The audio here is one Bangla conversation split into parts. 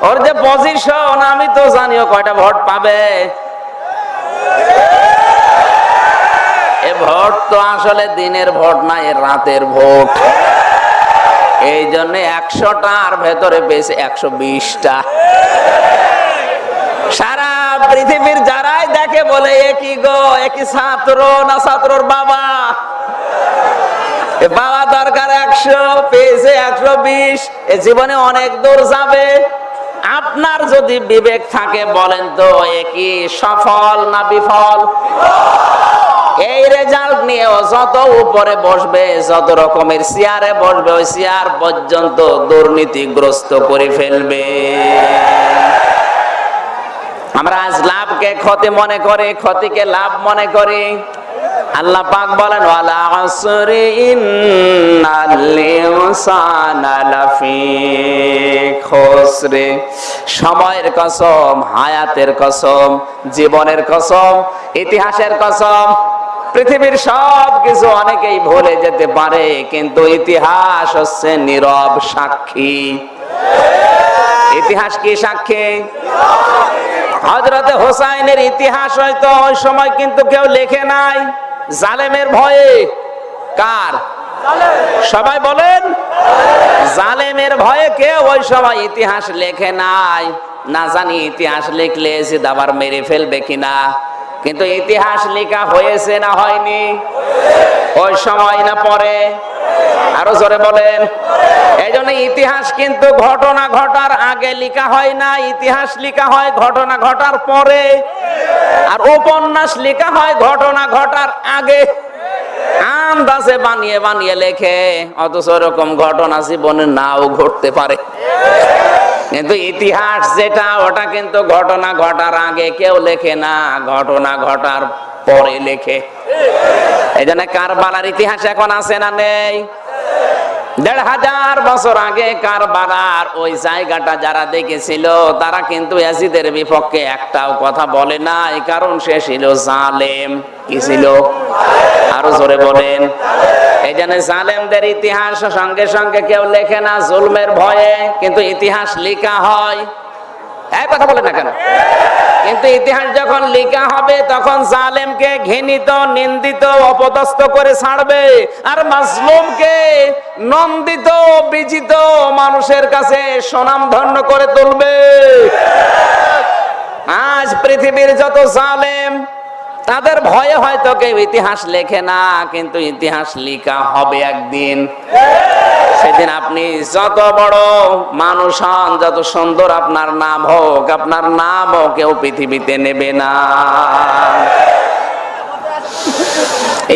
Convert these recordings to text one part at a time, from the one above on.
ওর যে পজিশন আমি তো জানিও কয়টা ভোট পাবে। এ ভোট তো আসলে দিনের ভোট না, এর রাতের ভোট। এই জন্য 100টার ভেতরে পেয়েছে 120টা। সারা পৃথিবীর যারাই দেখে বলে একই গো, একই ছাত্র না ছাত্রর বাবা। বাবা দরকার 100, পেয়েছে 120। এ জীবনে অনেক দূর যাবে। আপনার যদি বিবেক থাকে বলেন তো একই সফল না বিফল? এই রেজাল্ট নিয়েও যত উপরে বসবে, যত রকমের চেয়ারে বসবে, ওই চেয়ার পর্যন্ত দুর্নীতিগ্রস্ত করে ফেলবে। আমরা আজ লাভকে ক্ষতি মনে করি, ক্ষতিকে লাভ মনে করি। আল্লাহ পাক বলেন ওয়ালা আসরি ইন্নাল ইনসানা লাফি খুসরে। সময়ের কসম, হায়াতের কসম, জীবনের কসম, ইতিহাসের কসম। পৃথিবীর সব কিছু অনেকেই ভুলে যেতে পারে, কিন্তু ইতিহাস হচ্ছে নীরব সাক্ষী। ইতিহাস কি সাক্ষী? হযরতে হোসাইনের ইতিহাস হয়তো ওই সময় কিন্তু কেউ লেখে নাই, জালেমের ভয়ে। কার? সবাই বলেন। জালেমের ভয়ে কেউ ওই সময় ইতিহাস লেখে নাই। না জানি ইতিহাস লিখলে এসে আবার মেরে ফেলবে কিনা, কিন্তু ইতিহাস লেখা হয়েছে না হয়নি? ওই সময় না পরে? আরো জোরে বলেন। এই জন্য ইতিহাস কিন্তু ঘটনা ঘটার আগে লেখা হয় না, ইতিহাস লেখা হয় ঘটনা ঘটার পরে। আর উপন্যাস লেখা হয় ঘটনা ঘটার আগে। আন্দাজে বানিয়ে বানিয়ে লেখে, অথচ এরকম ঘটনা জীবনে নাও ঘটতে পারে। কিন্তু ইতিহাস যেটা, ওটা কিন্তু ঘটনা ঘটার আগে কেউ লেখে না, ঘটনা ঘটার পরে লেখে। এই জন্য কারবালার ইতিহাস এখন আছে না নেই? 1500 বছর আগে কারবালার ওই জায়গাটা যারা দেখেছিল, তারা কিন্তু ইয়াজিদের বিপক্ষে একটাও কথা বলে নাই, কারণ সে ছিল জালেম। কি ছিল? আরো জোরে বলেন। এই জন্য জালেমদের ইতিহাস সঙ্গে সঙ্গে কেউ লেখে না জুলমের ভয়ে, কিন্তু ইতিহাস লেখা হয়। এই কথা বলে না কেন? কিন্তু ইতিহাস যখন লেখা হবে তখন জালেমকে ঘৃণিত, নিন্দিত, অপদস্থ করে ছাড়বে, আর মাজলুমকে নন্দিত, বিজিত মানুষের কাছে সুনামধন্য করে তুলবে। আজ পৃথিবীর যত জালেম, তাদের ভয়ে হয়তো কেউ ইতিহাস লেখে না, কিন্তু ইতিহাস লেখা হবে একদিন। সেদিন আপনি যত বড় মানুষ হন, যত সুন্দর আপনার নাম হোক, আপনার নামও কেউ পৃথিবীতে নেবে না।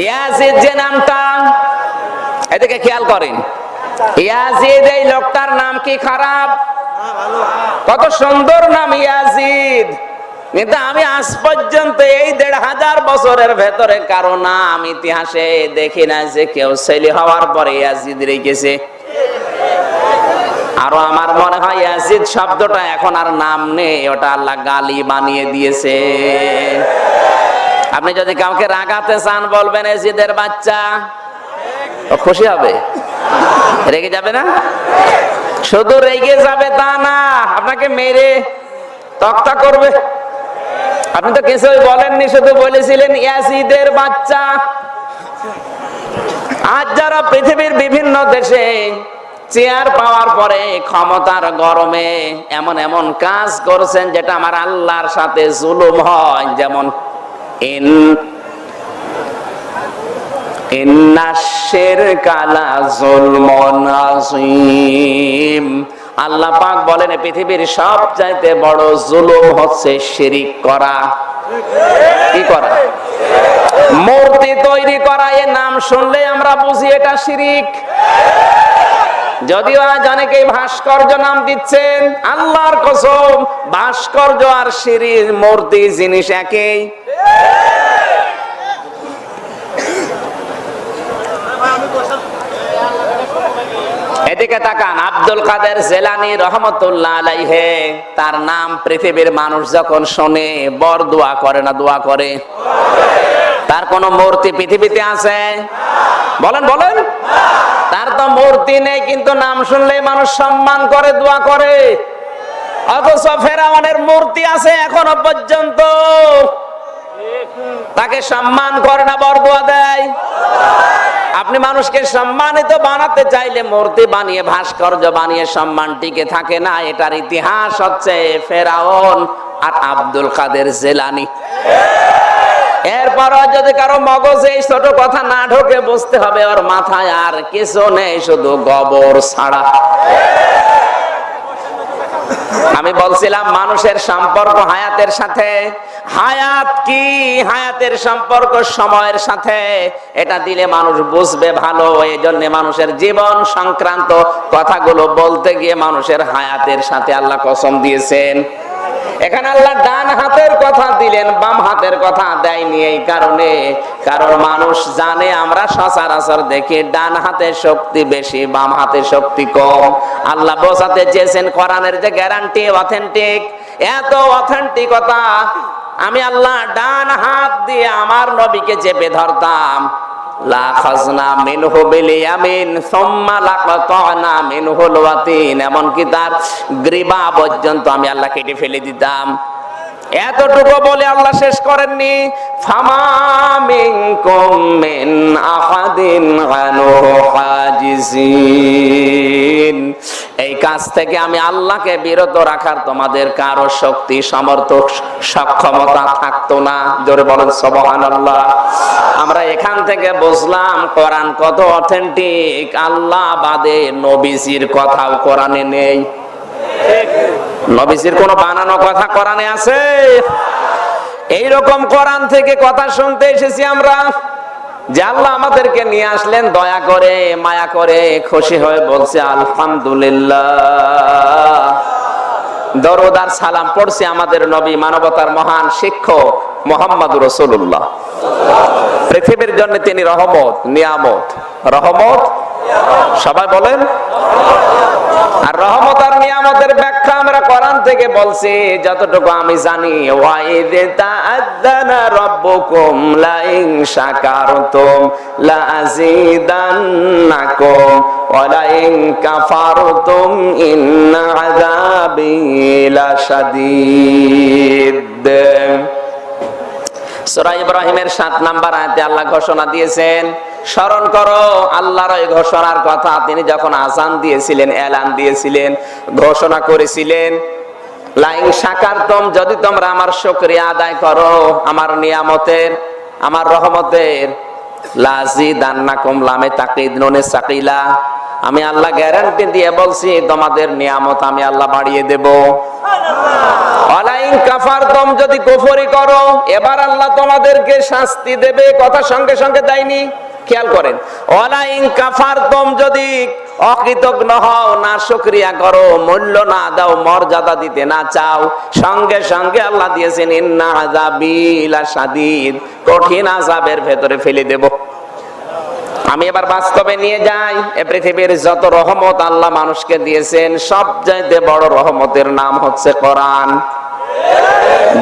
ইয়াজিদ যে নামটা, এদিকে খেয়াল করেন। ইয়াজিদ এই লোকটার নাম কি খারাপ? কত সুন্দর নাম ইয়াজিদ। কিন্তু আমি আজ পর্যন্ত এই 1500 বছরের ভেতরে কারো নাম ইতিহাসে দেখি না যে কেউ ছেলে হওয়ার পরে ইয়াজিদ রেখেছে। আরো আমার মনে হয় ইয়াজিদ শব্দটা এখন আর নাম নেই, ওটা আল্লাহ গালি বানিয়ে দিয়েছে। আপনি যদি কাউকে রাগাতে চান বলবেন ইয়াজিদের বাচ্চা, ও খুশি হবে। রেগে যাবে না? শুধু রেগে যাবে তা না, আপনাকে মেরে তক্তা করবে। আপনি তো কিছুই বলেননি, শুধু বলেছিলেন ইয়াজিদের বাচ্চা। আজ যারা পৃথিবীর বিভিন্ন দেশে চেয়ার পাওয়ার পরে ক্ষমতার গরমে এমন এমন কাজ করছেন যেটা আমার আল্লাহর সাথে জুলুম হয়, যেমন আল্লাহ পাক বলেন পৃথিবীর সবচাইতে বড় জুলুম হচ্ছে শিরিক করা। কি করা? মূর্তি তৈরি করা। এর নাম শুনলে আমরা বুঝি এটা শিরিক। যদিও আজ অনেকেই ভাস্কর্য নাম দিচ্ছেন, আল্লাহর কসম ভাস্কর্য আর শিরিক, মূর্তি জিনিস একই। এদিকে তাকান, আব্দুল কাদের জিলানী রহমতুল্লাহ আলাইহি, তার নাম পৃথিবীর মানুষ যখন শোনে বরদোয়া করে না দোয়া করে? তার কোন মূর্তি পৃথিবীতে আছে? বলেন বলেন। তার তো মূর্তি নেই, কিন্তু নাম শুনলেই মানুষ সম্মান করে, দোয়া করে। অথচ ফেরাউনের মূর্তি আছে এখনো পর্যন্ত, তাকে সম্মান করে না, বরদোয়া দেয়। আপনি মানুষকে সম্মানিত বানাতে চাইলে মূর্তি বানিয়ে, ভাস্কর্য বানিয়ে সম্মান টিকে থাকে না। এটার ইতিহাস হচ্ছে ফেরাউন আর আব্দুল কাদের জিলানী। এরপর যদি কারো মগজে এই ছোট কথা না ঢোকে, বুঝতে হবে ওর মাথায় আর কিছু নেই, শুধু গোবর ছাড়া। আমি বলছিলাম মানুষের সম্পর্ক হায়াতের সাথে। হায়াত কি? হায়াতের সম্পর্ক সময়ের সাথে। এটা দিলে মানুষ বুঝবে ভালো। এই জন্য মানুষের জীবন সংক্রান্ত কথাগুলো বলতে গিয়ে মানুষের হায়াতের সাথে আল্লাহ কসম দিয়েছেন। এখানে আল্লাহ ডান হাতের কথা দিলেন, বাম হাতের কথা দেয়নি। এই কারণে, কারণ মানুষ জানে, আমরা সচরাচর দেখি ডান হাতের শক্তি বেশি, বাম হাতের শক্তি কম। আল্লাহ বোঝাতে চেয়েছেন কোরআনের যে গ্যারান্টি, অথেন্টিক, এত অথেন্টিকতা। আমি আল্লাহ ডান হাত দিয়ে আমার নবীকে চেপে ধরতাম, এমনকি তার গ্রীবা পর্যন্ত আমি আল্লাহ কেটে ফেলে দিতাম। এতটুকু বলে আল্লাহ শেষ করেননি, ফামা মিনকুম মিন আহাদিন আনহু হাজিজিন। এই কাজ থেকে আমি আল্লাহকে বিরত রাখার তোমাদের কারো শক্তি, সামর্থ্য, সক্ষমতা থাকতো না। জোরে বলেন সুবহানাল্লাহ। আমরা এখান থেকে বুঝলাম কোরআন কত অথেন্টিক। আল্লাহ বাদে নবীজির কথাও কোরআনে নেই। নবীজির কোন বানানো কথা কোরআনে আছে? এইরকম কোরআন থেকে কথা শুনতে এসেছি আমরা, যে আল্লাহ আমাদেরকে নিয়ে আসলেন দয়া করে, মায়া করে, খুশি হয়ে বলছে আলহামদুলিল্লাহ। দরুদ আর সালাম পড়ছে আমাদের নবী, মানবতার মহান শিক্ষক মুহাম্মদুর রাসূলুল্লাহ। পৃথিবীর জন্য তিনি রহমত, নিয়ামত। রহমত, সবাই বলেন। আর রহমত আর নিয়ামতের ব্যাখ্যা আমরা কোরআন থেকে বলছি, যতটুকু আমি জানি। ওয়াইদ তাআযানা রাব্বুকুম লাইন শাকারতুম লাযীদান্নাকুম ওয়া লাইন কাফারতুম ইন্না আযাবি লাশাদীদ। সূরা ইব্রাহিমের 7 নম্বর আয়াতে আল্লাহ ঘোষণা দিয়েছেন, স্মরণ করো আল্লাহর এই ঘোষণার কথা। তিনি যখন আযান দিয়েছিলেন, এলান দিয়েছিলেন, ঘোষণা করেছিলেন, লাইন শাকারতুম, যদি তোমরা আমার শুকরিয়া আদায় করো, আমার নিয়ামতের, আমার রহমতের, লাযীদান্নাকুম, লামে তাকিদ, নুনে সাকিলা, আমি আল্লাহ গ্যারান্টি দিয়ে বলছি তোমাদের নিয়ামত আমি আল্লাহ বাড়িয়ে দেব। ওয়ালাইন কাফারতুম, যদি কুফরি করো, এবার আল্লাহ তোমাদেরকে শাস্তি দেবে। কথা সঙ্গে সঙ্গে দেয়নি, খেয়াল করেন। ওয়ালাইন কাফারতুম, যদি অকৃতজ্ঞ হও, না শুকরিয়া করো, মূল্য না দাও, মর্যাদা দিতে না চাও, সঙ্গে সঙ্গে আল্লাহ দিয়েছেন ইন্না আযাবি লাশাদীদ, কঠিন আযাবের ভেতরে ফেলে দেব। আমি এবার বাস্তবে নিয়ে যাই। এ পৃথিবীর যত রহমত আল্লাহ মানুষকে দিয়েছেন, সবচাইতে বড় রহমতের নাম হচ্ছে কোরআন।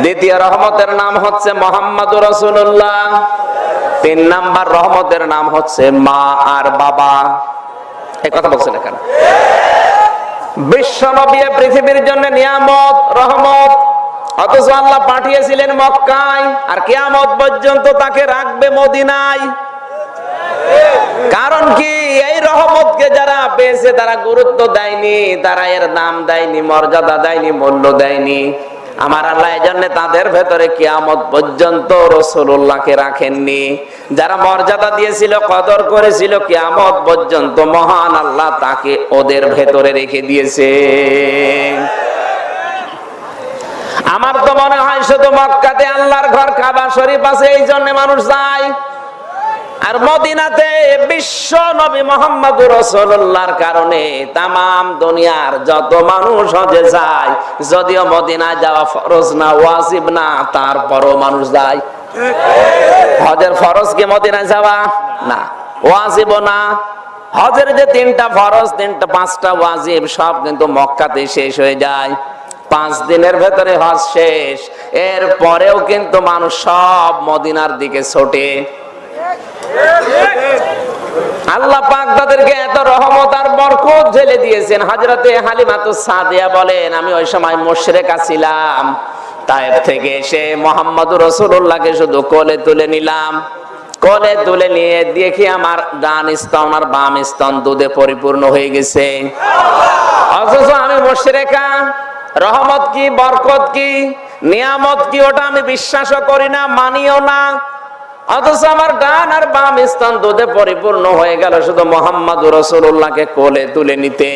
দ্বিতীয় রহমতের নাম হচ্ছে মুহাম্মদুর রাসূলুল্লাহ। 3 নাম্বার রহমতের নাম হচ্ছে মা আর বাবা। এই কথা বলছেন কেন? বিশ্ব নবী পৃথিবীর জন্য নিয়ামত, রহমত, অথচ আল্লাহ পাঠিয়েছিলেন মক্কায়, আর কিয়ামত পর্যন্ত তাকে রাখবে মদিনায়। কারণ কি? এই রহমতকে যারা পেয়েছে তারা গুরুত্ব দেয়নি, তারা এর দাম দেয়নি, মর্যাদা দেয়নি, মূল্য দেয়নি। আমার আল্লাহ এজন্য তাদের ভেতরে কিয়ামত পর্যন্ত রাসূলুল্লাহকে রাখেননি। যারা মর্যাদা দিয়েছিল, কদর করেছিল, কিয়ামত পর্যন্ত মহান আল্লাহ তাকে ওদের ভেতরে রেখে দিয়েছে। আমার তো মনে হয় শুধু মক্কাতে আল্লাহর ঘর কাবা শরীফ আছে, এই জন্য মানুষ যায়। আর মদিনাতে বিশ্ব নবী মুহাম্মদুর রাসূলুল্লাহর কারণে তামাম দুনিয়ার যত মানুষ হজে যায়, যদিও মদিনায় যাওয়া ফরজ না, ওয়াজিব না, তারপরও মানুষ যায়। হজের ফরজ কি মদিনায় যাওয়া? না। ওয়াজিবও না। হজের যে 3টা ফরজ, 5টা ওয়াজিব, সব কিন্তু মক্কাতে শেষ হয়ে যায়। 5 দিনের ভেতরে হজ শেষ। এর পরেও কিন্তু মানুষ সব মদিনার দিকে ছোটে। আল্লাহ পাক তাদেরকে এত রহমত আর বরকত ঢেলে দিয়েছেন। হযরতে হালিমাতুস সাদিয়া বলেন, আমি ওই সময় মুশরিকা ছিলাম, তায়েফ থেকে এসে মুহাম্মদুর রাসূলুল্লাহকে শুধু কোলে তুলে নিলাম। কোলে তুলে নিয়ে দেখি আমার ডান স্তন আর বাম স্তন দুধে পরিপূর্ণ হয়ে গেছে। অথচ আমি মুশরিকা। রহমত কি, বরকত কি, নিয়ামত কি, ওটা আমি বিশ্বাসও করি না, মানিও না। অথচ আমার ডান আর বাম স্তন দুধে পরিপূর্ণ হয়ে গেল শুধু মুহাম্মদুর রাসূলুল্লাহকে কোলে তুলে নিতে।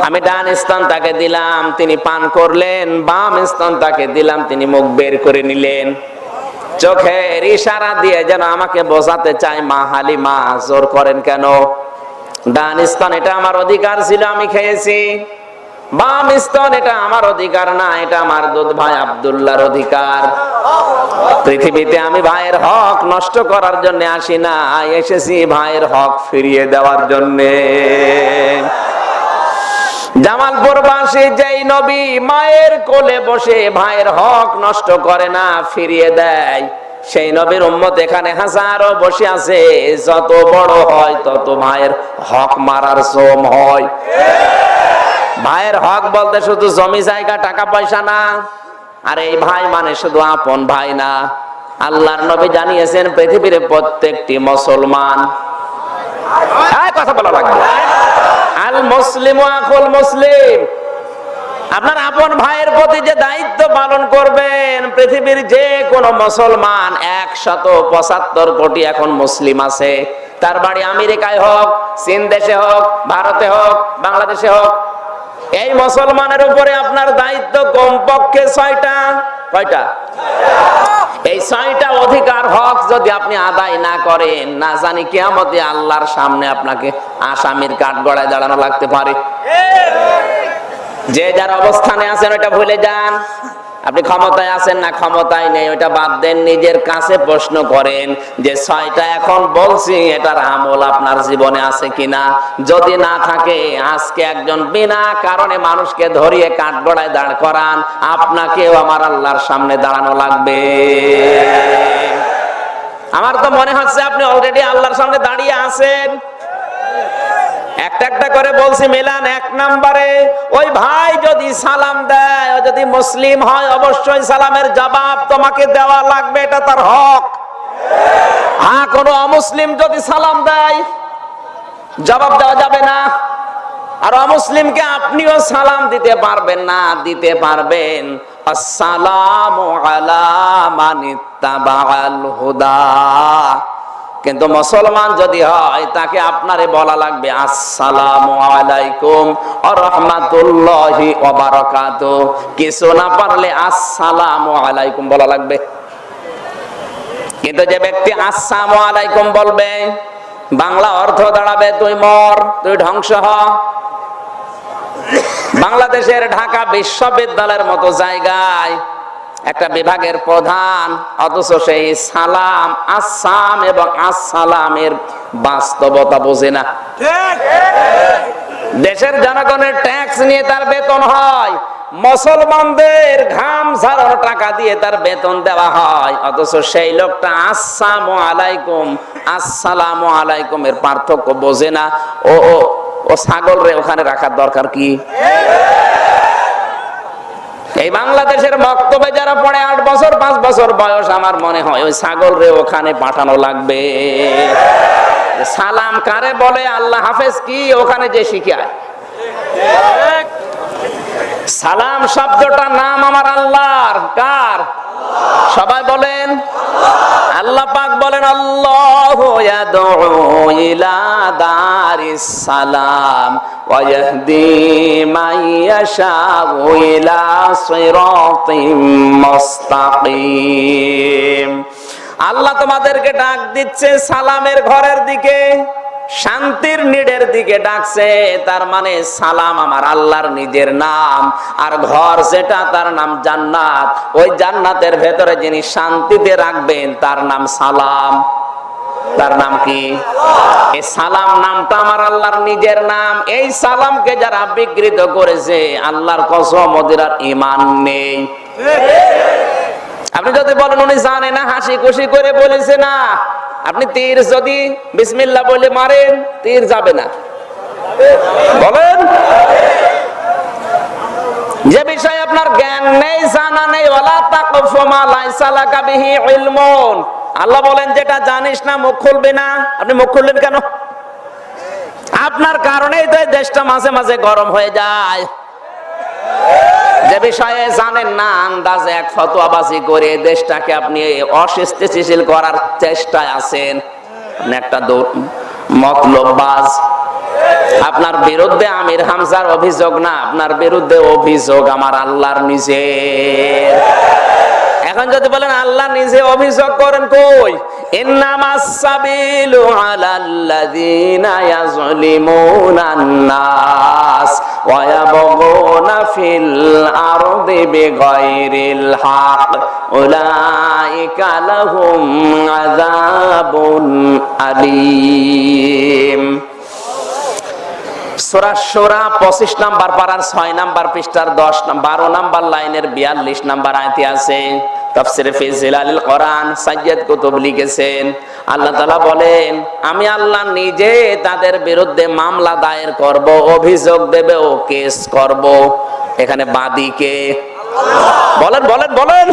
আমি ডান স্তন তাকে দিলাম, তিনি পান করলেন। বাম স্তন তাকে দিলাম, তিনি মুখ বের করে নিলেন। চোখের ইশারা দিয়ে যেন আমাকে বোঝাতে চায়, মা হালিমা জোর করেন কেন? ডান স্তন এটা আমার অধিকার ছিল, আমি খেয়েছি। বাম স্তন এটা আমার অধিকার না, এটা আমার দুধ ভাই আব্দুল্লাহর অধিকার। পৃথিবীতে আমি ভাইয়ের হক নষ্ট করার জন্য আসি না, এসেছি ভাইয়ের হক ফিরিয়ে দেওয়ার জন্য। জামালপুরবাসী যেই নবী মায়ের কোলে বসে ভাইয়ের হক নষ্ট করে না, ফিরিয়ে দেয়, সেই নবীর উম্মত এখানে হাজারো বসে আছে। যত বড় হয় তত ভাইয়ের হক মারার শ্রম হয়। ভাইয়ের হক বলতে শুধু জমি জায়গা টাকা পয়সা না, আর এই ভাই মানে শুধু আপন ভাই না। আল্লাহর নবী জানিয়েছেন পৃথিবীর প্রত্যেকটি মুসলমান, কথা বলা লাগবে, আল মুসলিমু আখুল মুসলিম, আপনার আপন ভাইয়ের প্রতি যে দায়িত্ব পালন করবেন, পৃথিবীর যে কোনো মুসলমান 175 কোটি এখন মুসলিম আছে। তার বাড়ি আমেরিকায় হোক, চীন দেশে হোক, ভারতে হোক, বাংলাদেশে হোক, এই মুসলমানের উপরে আপনার দায়িত্ব কমপক্ষে 6টা। কয়টা? এই 6টা অধিকার হক যদি আপনি আদায় না করেন, না জানি কিয়ামতে আল্লাহর সামনে আপনাকে আসামির কাঠগড়ায় দাঁড়ানো লাগতে পারে। যে যার অবস্থানে আছেন ওটা ভুলে যান। আপনি ক্ষমতায় আছেন না ক্ষমতায় নেই ওটা বাদ দেন, নিজের কাছে প্রশ্ন করেন যে 6টা এখন বলছি এটার আমল আপনার জীবনে আছে কিনা। যদি না থাকে, আজকে একজন বিনা কারণে মানুষকে ধরিয়ে কাঠগড়ায় দাঁড় করান, আপনাকেও আমার আল্লাহর সামনে দাঁড়ানো লাগবে। আমার তো মনে হচ্ছে আপনি অলরেডি আল্লাহর সামনে দাঁড়িয়ে আছেন। একটা একটা করে বলছি মিলান। 1 নম্বরে, ওই ভাই যদি সালাম দেয়, ও যদি মুসলিম হয়, অবশ্যই সালামের জবাব তোমাকে দেওয়া লাগবে, এটা তার হক। হ্যাঁ, কোন অমুসলিম যদি সালাম দেয়, জবাব দেওয়া যাবে না। আর অমুসলিমকে আপনিও সালাম দিতে পারবেন না। দিতে পারবেন আসসালামু আলা মানিত্তাবাআল হুদা, কিন্তু মুসলমান যদি হয় তাকে আপনারে বলা লাগবে আসসালামু আলাইকুম ওয়া রাহমাতুল্লাহি ওয়া বারাকাতুহু। কিছু না পারলে আসসালামু আলাইকুম বলা লাগবে। কিন্তু যে ব্যক্তি আসসালামু আলাইকুম বলবে, বাংলা অর্থ দাঁড়াবে তুই মর, তুই ধ্বংস হ। বাংলাদেশের ঢাকা বিশ্ববিদ্যালয়ের মতো জায়গায় একটা বিভাগের প্রধান, অথচ সেই সালাম, আসসাম এবং আসসালামের বাস্তবতা বোঝে না। দেশের জনগণের ট্যাক্স নিয়ে তার বেতন হয়, মুসলমানদের ঘাম ঝরানো টাকা দিয়ে তার বেতন দেওয়া হয়, অথচ সেই লোকটা আসসালামু আলাইকুম আসসালামু আলাইকুম এর পার্থক্য বোঝে না। ও ও ও ছাগল রে ওখানে রাখার দরকার কি? এই বাংলাদেশের বক্তব্যে যারা পড়ে 8 বছর 5 বছর বয়স, আমার মনে হয় ওই ছাগল রে ওখানে পাঠানো লাগবে। সালাম কারে বলে, আল্লাহ হাফেজ কি ওখানে যে শিখায়। সালাম শব্দটা নাম আমার আল্লাহর। কার? সবাই বলেন আল্লাহ পাক বলেন, আল্লাহু ইয়াদউ ইলা দারিস সালাম ওয়া ইয়াহদি মান ইয়াশাউ ইলা সিরাতিম মুস্তাকিম। আল্লাহ তোমাদেরকে ডাক দিচ্ছে সালামের ঘরের দিকে, শান্তির নিড়ের দিকে ডাকছে। তার মানে সালাম আমার আল্লাহর নিজের নাম, আর ঘর যেটা তার নাম জান্নাত। ওই জান্নাতের ভেতরে যিনি শান্তিতে রাখবেন তার নাম সালাম। তার নাম কি? এই সালাম নামটা আমার আল্লাহর নিজের নাম। এই সালামকে যারা বিকৃত করেছে, আল্লাহর কসম ওদের আর ঈমান নেই। আপনি যদি বলেন উনি জানে না, হাসি খুশি করে বলেছে না, আপনি তীর যদি বিসমিল্লাহ বলে মারেন, তীর যাবে না। বলেন, যে বিষয়ে আপনার জ্ঞান নেই, জানা নেই, ওয়ালা তাকফু মা লাইসা লাকা বিহি ইলমুন, আল্লাহ বলেন যেটা জানিস না মুখ খুলবি না। আপনি মুখ খুললেন কেন? আপনার কারণেই তো এই দেশটা মাঝে মাঝে গরম হয়ে যায়। যে বিষয়ে জানেন না, আন্দাজে এক ফতোয়াবাজি করে দেশটাকে আপনি অস্থিতিশীল করার চেষ্টায় আছেন। আপনি একটা মতলববাজ। আপনার বিরুদ্ধে আমির হামজার অভিযোগ না, আপনার বিরুদ্ধে অভিযোগ আমার আল্লাহর নিজের। এখন যদি বলেন আল্লাহ নিজে অভিযোগ করেন, কই? ইন্নামাস সাবিলু আলাল্লাযিনা ইয়াযলিমুনান নাস ওয়া ইয়াবগুনা ফিল আরদি বিগাইরিল হক উলাইকা লাহুম আযাবুন আলীম। সূরা শূরা 25 নাম্বার পারার 6 নাম্বার পৃষ্ঠার 12 নাম্বার লাইনের 42 নাম্বার আয়াতে আছে। তাফসীরে ফি জিলালিল কোরআন সাইয়্যিদ কুতুব লিখেছেন, আল্লাহ তাআলা বলেন আমি আল্লাহ নিজে তাদের বিরুদ্ধে মামলা দায়ের করব, অভিযোগ দেবে ও কেস করব। এখানে বাদীকে বলেন বলেন বলেন।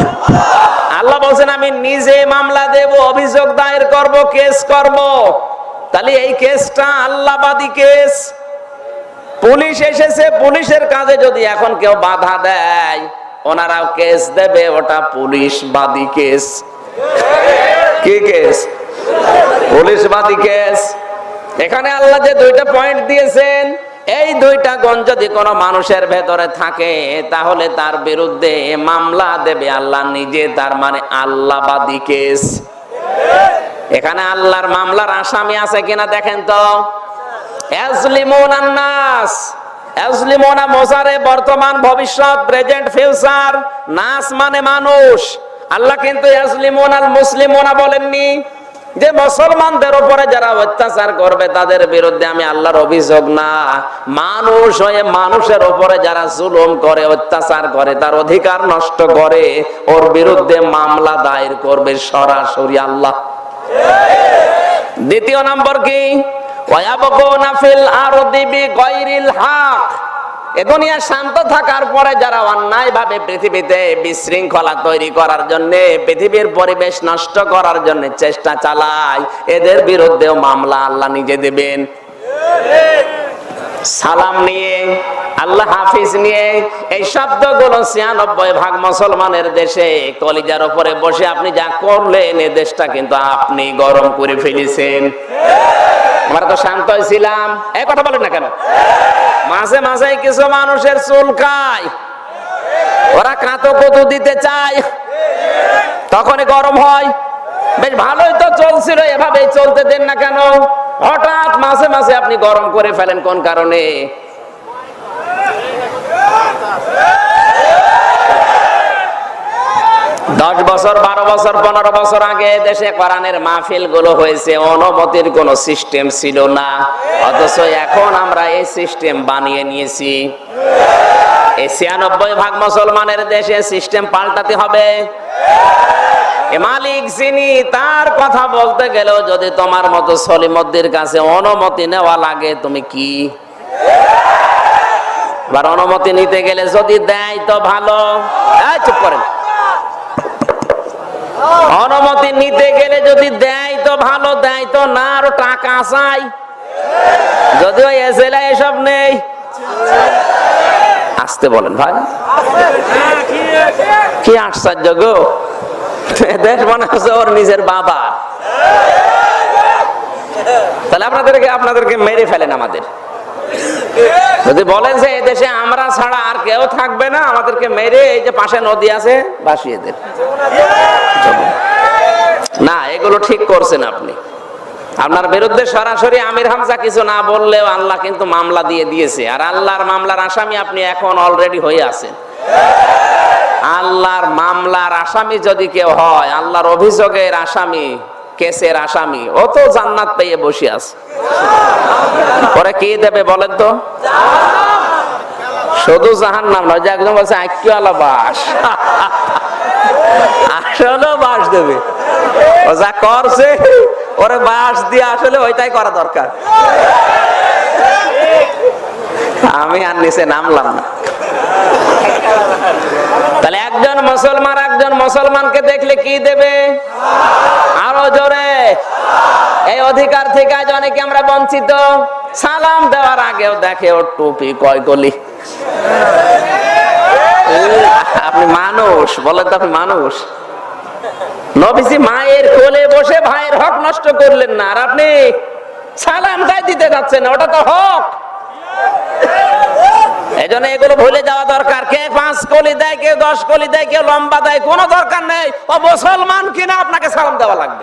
আল্লাহ বলেন আমি নিজে মামলা দেব, অভিযোগ দায়ের করব, কেস করব। তাহলে এই কেসটা আল্লাহ বাদী কেস। পুলিশ এসেছে, পুলিশের কাজে যদি এখন কেউ বাধা দেয়, ওনারাও কেস দেবে, ওটা পুলিশ বাদী কেস। কি কেস? পুলিশ বাদী কেস। এখানে আল্লাহ যে দুইটা পয়েন্ট দিয়েছেন, এই দুইটা গুণ যদি কোনো মানুষের ভেতরে থাকে, তাহলে তার বিরুদ্ধে মামলা দেবে আল্লাহ নিজে, তার মানে আল্লাহ বাদী কেস। এখানে আল্লাহর মামলার আসামি আছে কিনা দেখেন তো। ইয়াজলিমুনান নাস, ইয়াজলিমুনা মুজারে বর্তমান ভবিষ্যৎ, প্রেজেন্ট ফিউচার। নাস মানে মানুষ। আল্লাহ কিন্তু ইয়াজলিমুনাল মুসলিমুনা বলেননি। যে মুসলমানদের উপরে যারা অত্যাচার করবে তাদের বিরুদ্ধে আমি আল্লাহর অভিযোগ না, মানুষ হয়ে মানুষের উপরে যারা জুলুম করে, অত্যাচার করে, তার অধিকার নষ্ট করে, ওর বিরুদ্ধে মামলা দায়ের করবে সরাসরি আল্লাহ। দ্বিতীয় নম্বর কি? ওয়ায়াবগুনা ফিল আরদি বিগাইরিল হক। এ দুনিয়া শান্ত থাকার পরে যারা অন্যায়ভাবে পৃথিবীতে বিশৃঙ্খলা তৈরি করার জন্য, পৃথিবীর পরিবেশ নষ্ট করার জন্য চেষ্টা চালায়, এদের বিরুদ্ধেও মামলা আল্লাহ নিজে দেবেন। সালাম নিয়ে, আল্লাহ হাফিজ নিয়ে, এই শব্দগুলো ৯৬% মুসলমানের দেশে কলিজার উপরে বসে আপনি যা করলেন, এ দেশটা কিন্তু আপনি গরম করে ফেলেছেন। আমরা তো শান্ত ছিলাম, এই কথা বলেন না কেন? মাঝে মাঝে কিছু মানুষের চুলকায়, ওরা কাঁতো কতু দিতে চায়, তখনই গরম হয়। বেশ ভালোই তো চলছিল, এভাবে চলতে দেন না কেন? হঠাৎ মাঝে মাঝে আপনি গরম করে ফেলেন কোন কারণে? 10 বছর 12 বছর 15 বছর আগে দেশে কোরআনের মাহফিল গুলো হয়েছে, অনুমতির কোন সিস্টেম ছিল না। অথচ এখন আমরা এই সিস্টেম বানিয়ে নিয়েছি। এই ৯৬% মুসলমানের দেশে সিস্টেম পাল্টাতে হবে। মালিক যিনি, তার কথা বলতে গেলেও যদি তোমার মতো সলিমুদ্দির কাছে অনুমতি নেওয়া লাগে, তুমি কি আবার অনুমতি নিতে গেলে যদি দেয় তো ভালো। চুপ করেন। অনুমতি নিতে গেলে যদি দেয় তো ভালো, দেয় তো না, আরো টাকা চাই। যদিও এসেলা এসব নেই। আসতে বলেন ভাই, কি আশ্চর্য গো। দেশ মনে হচ্ছে ওর নিজের বাবা। তাহলে আপনাদেরকে মেরে ফেলেন। আমাদের যদি বলেন যে এদেশে আমরা ছাড়া আর কেউ থাকবে না, আমাদেরকে মেরে এই যে পাশে নদী আছে ভাসিয়ে দেন। না, এগুলো ঠিক করছেন আপনি। আপনার বিরুদ্ধে সরাসরি আমির হামজা কিছু না বললেও আল্লাহ কিন্তু মামলা দিয়ে দিয়েছে। আর আল্লাহর মামলার আসামি আপনি এখন অলরেডি হয়ে আছেন। আল্লাহর মামলার আসামি যদি কেউ হয়, আল্লাহর অভিযোগের আসামি, কেসের আসামি, ও তো জান্নাত পেয়ে বসে আছে। পরে কি দেবে বলেন তো? শুধু জাহান্নাম নয়, যে একদম বলছে আইকিওয়ালা বাস। আসলে বাস দেবে, ও যা করছে ওরে বাস দিয়ে আসলে ওইটাই করা দরকার। আমি আর নিচে নামলাম না। তাহলে একজন মুসলমানকে দেখলে কি দেবে? আরো জোরে। এই অধিকার থেকে আজ অনেকে আমরা বঞ্চিত। সালাম দেওয়ার আগেও দেখে ওর টুপি কয় গলি। আপনি মানুষ বলেন তো? আপনি মানুষ? নবীজি মায়ের কোলে বসে ভাইয়ের হক নষ্ট করলেন না, আর আপনি সালামটাই দিতে যাচ্ছেন, ওটা তো হক। এই জন্য এগুলো ভুলে যাওয়া দরকার। কে 5 কলি দেয়, কে 10 কলি দেয়, কে লম্বা দেয়, কোনো দরকার নেই। ও মুসলমান কিনা আপনাকে সালাম দেওয়া লাগবে।